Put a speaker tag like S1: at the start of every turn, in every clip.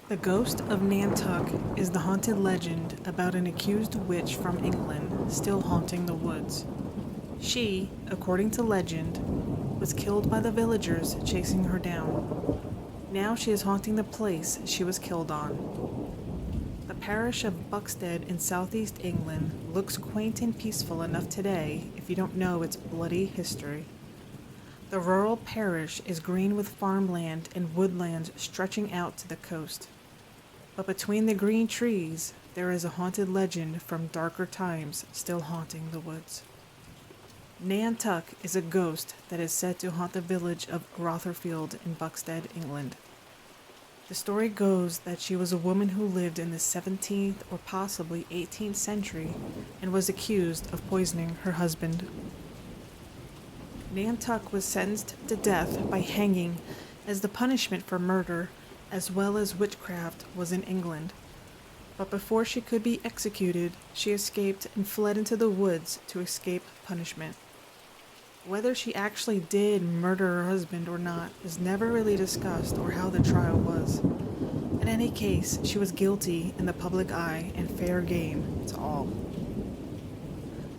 S1: The ghost of Nantucket is the haunted legend about an accused witch from England still haunting the woods. She, according to legend, was killed by the villagers chasing her down. Now she is haunting the place she was killed on. The parish of Buxted in southeast England looks quaint and peaceful enough today if you don't know its bloody history. The rural parish is green with farmland and woodlands stretching out to the coast. But between the green trees, there is a haunted legend from darker times still haunting the woods. Nantucket is a ghost that is said to haunt the village of Rotherfield in Buxted, England. The story goes that she was a woman who lived in the 17th or possibly 18th century and was accused of poisoning her husband. Nantucket was sentenced to death by hanging as the punishment for murder, as well as witchcraft, was in England. But before she could be executed, she escaped and fled into the woods to escape punishment. Whether she actually did murder her husband or not is never really discussed, or how the trial was. In any case, she was guilty in the public eye and fair game to all.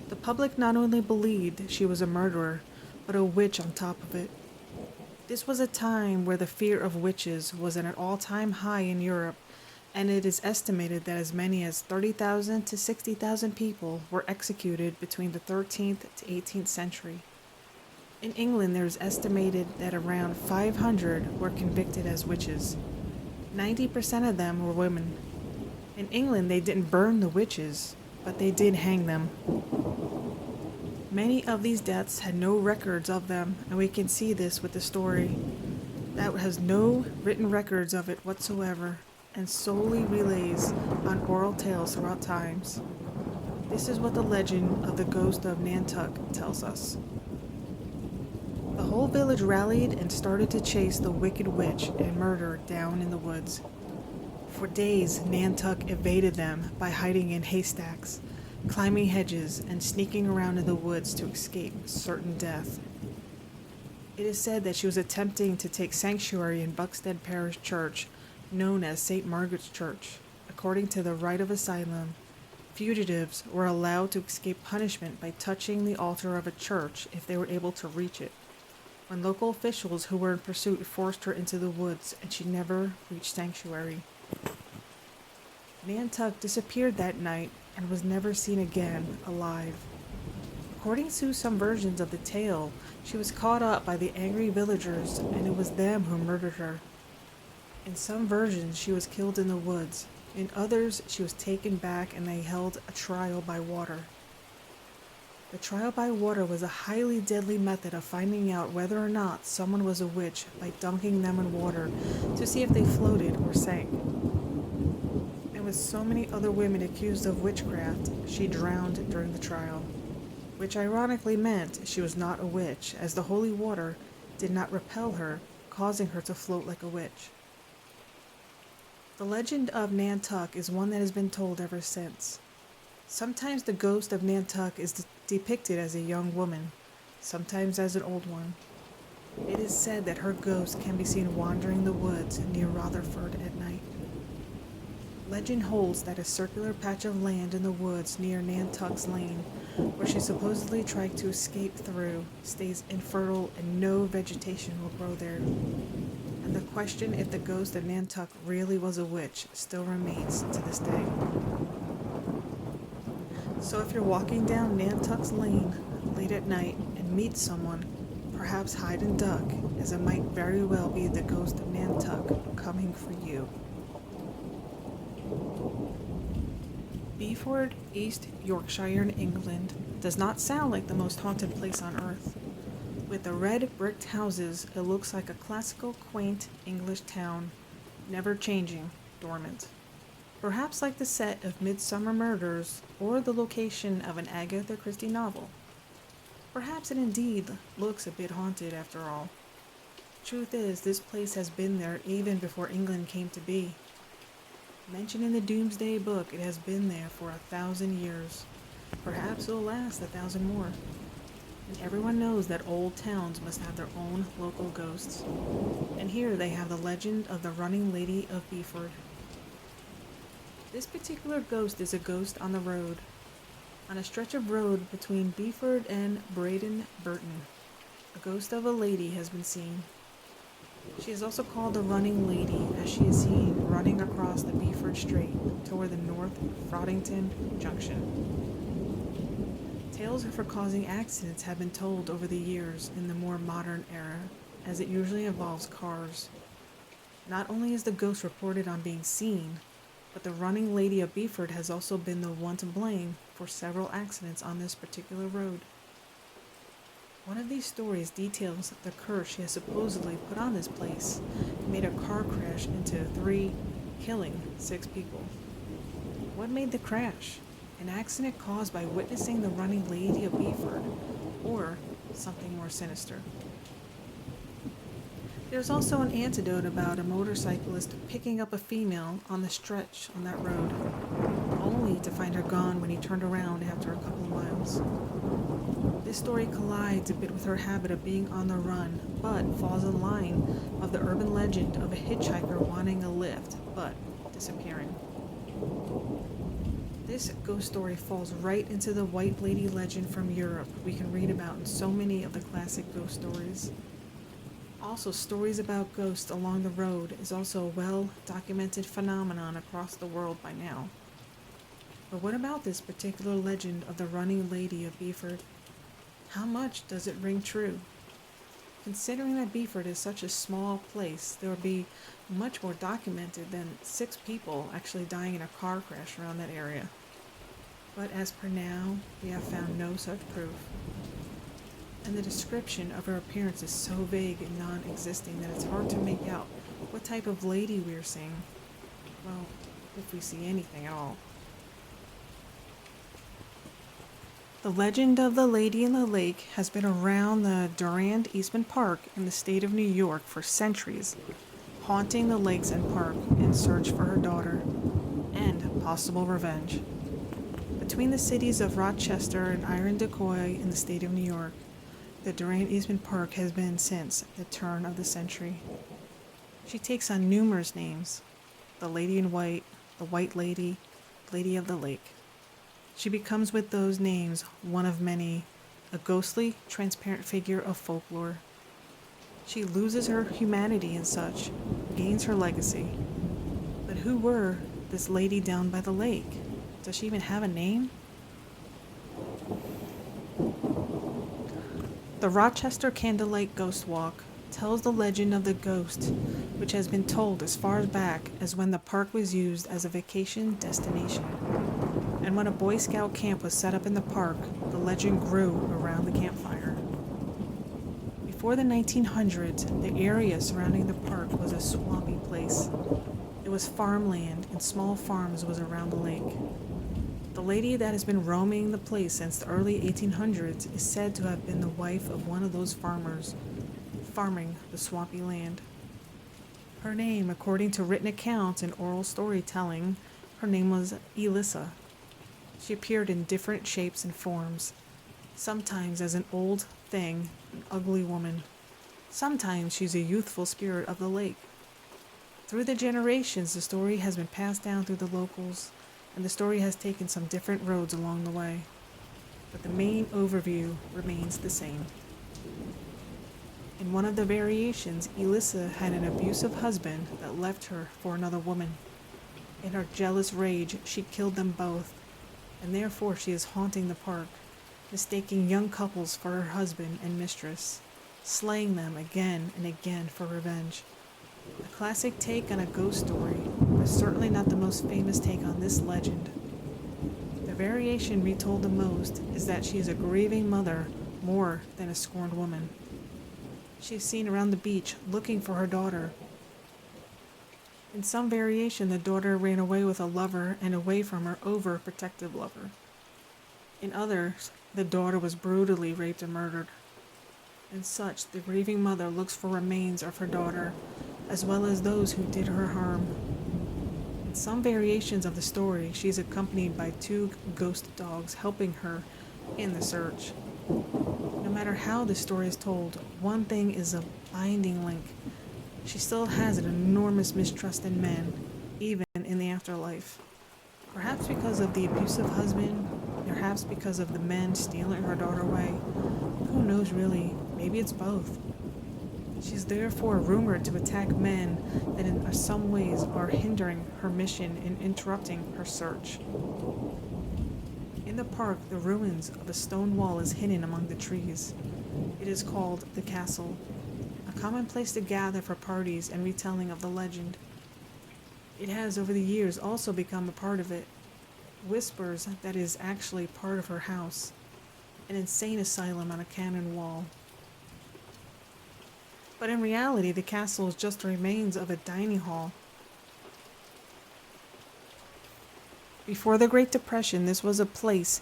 S1: The public not only believed she was a murderer, but a witch on top of it. This was a time where the fear of witches was at an all-time high in Europe, and it is estimated that as many as 30,000 to 60,000 people were executed between the 13th to 18th century. In England, there is estimated that around 500 were convicted as witches. 90% of them were women. In England, they didn't burn the witches, but they did hang them. Many of these deaths had no records of them, and we can see this with the story that has no written records of it whatsoever, and solely relays on oral tales throughout times. This is what the legend of the ghost of Nantucket tells us. The whole village rallied and started to chase the wicked witch and murderer down in the woods. For days, Nantucket evaded them by hiding in haystacks, climbing hedges, and sneaking around in the woods to escape certain death. It is said that she was attempting to take sanctuary in Buxted Parish Church, known as St. Margaret's Church. According to the Right of Asylum, fugitives were allowed to escape punishment by touching the altar of a church if they were able to reach it. When local officials who were in pursuit forced her into the woods, and she never reached sanctuary. Nantucket disappeared that night and was never seen again alive. According to some versions of the tale, she was caught up by the angry villagers, and it was them who murdered her. In some versions, she was killed in the woods. In others, she was taken back and they held a trial by water. The trial by water was a highly deadly method of finding out whether or not someone was a witch by dunking them in water to see if they floated or sank. And with so many other women accused of witchcraft, she drowned during the trial, which ironically meant she was not a witch, as the holy water did not repel her, causing her to float like a witch. The legend of Nantucket is one that has been told ever since. Sometimes the ghost of Nantucket is depicted as a young woman, sometimes as an old one. It is said that her ghost can be seen wandering the woods near Rotherford at night. Legend holds that a circular patch of land in the woods near Nantucket's Lane, where she supposedly tried to escape through, stays infertile and no vegetation will grow there. And the question if the ghost of Nantucket really was a witch still remains to this day. So if you're walking down Nantucket's Lane late at night and meet someone, perhaps hide and duck, as it might very well be the ghost of Nantucket coming for you. Beeford, East Yorkshire in England, does not sound like the most haunted place on earth. With the red bricked houses, it looks like a classical, quaint English town, never changing, dormant. Perhaps like the set of Midsummer Murders or the location of an Agatha Christie novel. Perhaps it indeed looks a bit haunted after all. Truth is, this place has been there even before England came to be. Mentioned in the Doomsday Book, it has been there for 1,000 years. Perhaps it will last 1,000 more. And everyone knows that old towns must have their own local ghosts. And here they have the legend of the Running Lady of Beeford. This particular ghost is a ghost on the road, on a stretch of road between Beeford and Braden Burton. A ghost of a lady has been seen. She is also called the Running Lady, as she is seen running across the Beeford Strait toward the North Frodington Junction. Tales of her causing accidents have been told over the years in the more modern era, as it usually involves cars. Not only is the ghost reported on being seen, but the Running Lady of Beeford has also been the one to blame for several accidents on this particular road. One of these stories details the curse she has supposedly put on this place and made a car crash into 3, killing 6 people. What made the crash? An accident caused by witnessing the Running Lady of Beeford, or something more sinister. There's also an anecdote about a motorcyclist picking up a female on the stretch on that road, only to find her gone when he turned around after a couple of miles. This story collides a bit with her habit of being on the run, but falls in line of the urban legend of a hitchhiker wanting a lift, but disappearing. This ghost story falls right into the white lady legend from Europe we can read about in so many of the classic ghost stories. Also, stories about ghosts along the road is also a well-documented phenomenon across the world by now. But what about this particular legend of the Running Lady of Beeford? How much does it ring true? Considering that Beeford is such a small place, there would be much more documented than 6 people actually dying in a car crash around that area. But as per now, we have found no such proof. And the description of her appearance is so vague and non-existing that it's hard to make out what type of lady we are seeing. Well, if we see anything at all. The legend of the Lady in the Lake has been around the Durand Eastman Park in the state of New York for centuries, haunting the lakes and park in search for her daughter and possible revenge. Between the cities of Rochester and Irondequoit in the state of New York, the Durand Eastman Park has been since the turn of the century. She takes on numerous names: the Lady in White, the White Lady, Lady of the Lake. She becomes with those names one of many, a ghostly, transparent figure of folklore. She loses her humanity and such, gains her legacy. But who were this lady down by the lake? Does she even have a name? The Rochester Candlelight Ghost Walk tells the legend of the ghost, which has been told as far back as when the park was used as a vacation destination. And when a Boy Scout camp was set up in the park, the legend grew around the campfire. Before the 1900s, the area surrounding the park was a swampy place. It was farmland and small farms was around the lake. The lady that has been roaming the place since the early 1800s is said to have been the wife of one of those farmers, farming the swampy land. Her name, according to written accounts and oral storytelling, her name was Elissa. She appeared in different shapes and forms, sometimes as an old thing, an ugly woman. Sometimes she's a youthful spirit of the lake. Through the generations, the story has been passed down through the locals, and the story has taken some different roads along the way. But the main overview remains the same. In one of the variations, Elissa had an abusive husband that left her for another woman. In her jealous rage, she killed them both, and therefore she is haunting the park, mistaking young couples for her husband and mistress, slaying them again and again for revenge. A classic take on a ghost story, but certainly not the most famous take on this legend. The variation retold the most is that she is a grieving mother more than a scorned woman. She is seen around the beach looking for her daughter. In some variation, the daughter ran away with a lover and away from her overprotective lover. In others, the daughter was brutally raped and murdered. In such, the grieving mother looks for remains of her daughter, as well as those who did her harm. In some variations of the story, she is accompanied by 2 ghost dogs helping her in the search. No matter how the story is told, one thing is a binding link. She still has an enormous mistrust in men, even in the afterlife. Perhaps because of the abusive husband, perhaps because of the men stealing her daughter away. Who knows really? Maybe it's both. She's therefore rumored to attack men that in some ways are hindering her mission and interrupting her search. In the park, the ruins of a stone wall is hidden among the trees. It is called the castle, a common place to gather for parties and retelling of the legend. It has over the years also become a part of it. Whispers that it is actually part of her house, an insane asylum on a cannon wall. But in reality, the castle is just the remains of a dining hall. Before the Great Depression, this was a place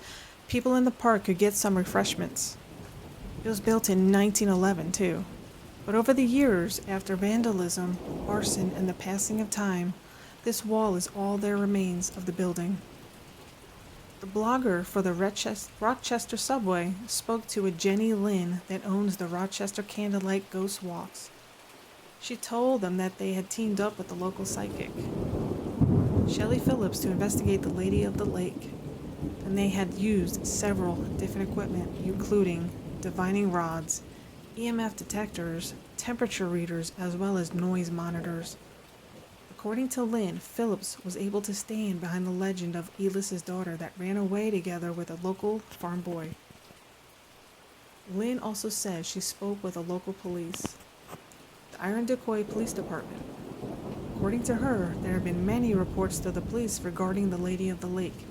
S1: people in the park could get some refreshments. It was built in 1911, too. But over the years, after vandalism, arson, and the passing of time, this wall is all there remains of the building. The blogger for the Rochester subway spoke to a Jenny Lynn that owns the Rochester Candlelight Ghost Walks. She told them that they had teamed up with the local psychic, Shelley Phillips, to investigate the Lady of the Lake, and they had used several different equipment, including divining rods, EMF detectors, temperature readers, as well as noise monitors. According to Lynn, Phillips was able to stand behind the legend of Elissa's daughter that ran away together with a local farm boy. Lynn also says she spoke with the local police, the Irondequoit Police Department. According to her, there have been many reports to the police regarding the Lady of the Lake,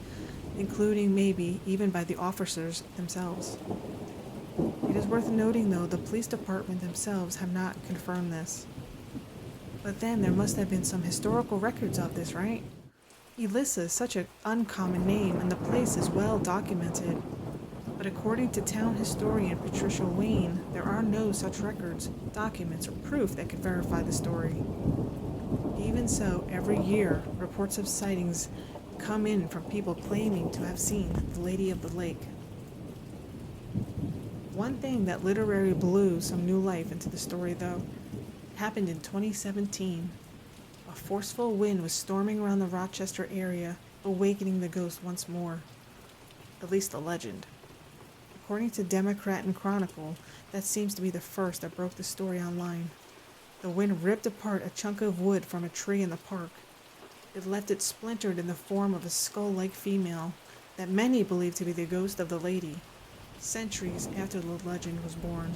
S1: including maybe even by the officers themselves. It is worth noting, though, the police department themselves have not confirmed this. But then there must have been some historical records of this, right? Elissa is such an uncommon name and the place is well documented. But according to town historian Patricia Wayne, there are no such records, documents, or proof that could verify the story. Even so, every year, reports of sightings come in from people claiming to have seen the Lady of the Lake. One thing that literally blew some new life into the story, though, happened in 2017. A forceful wind was storming around the Rochester area, awakening the ghost once more. At least the legend. According to Democrat and Chronicle, that seems to be the first that broke the story online. The wind ripped apart a chunk of wood from a tree in the park. It left it splintered in the form of a skull-like female that many believe to be the ghost of the lady, centuries after the legend was born.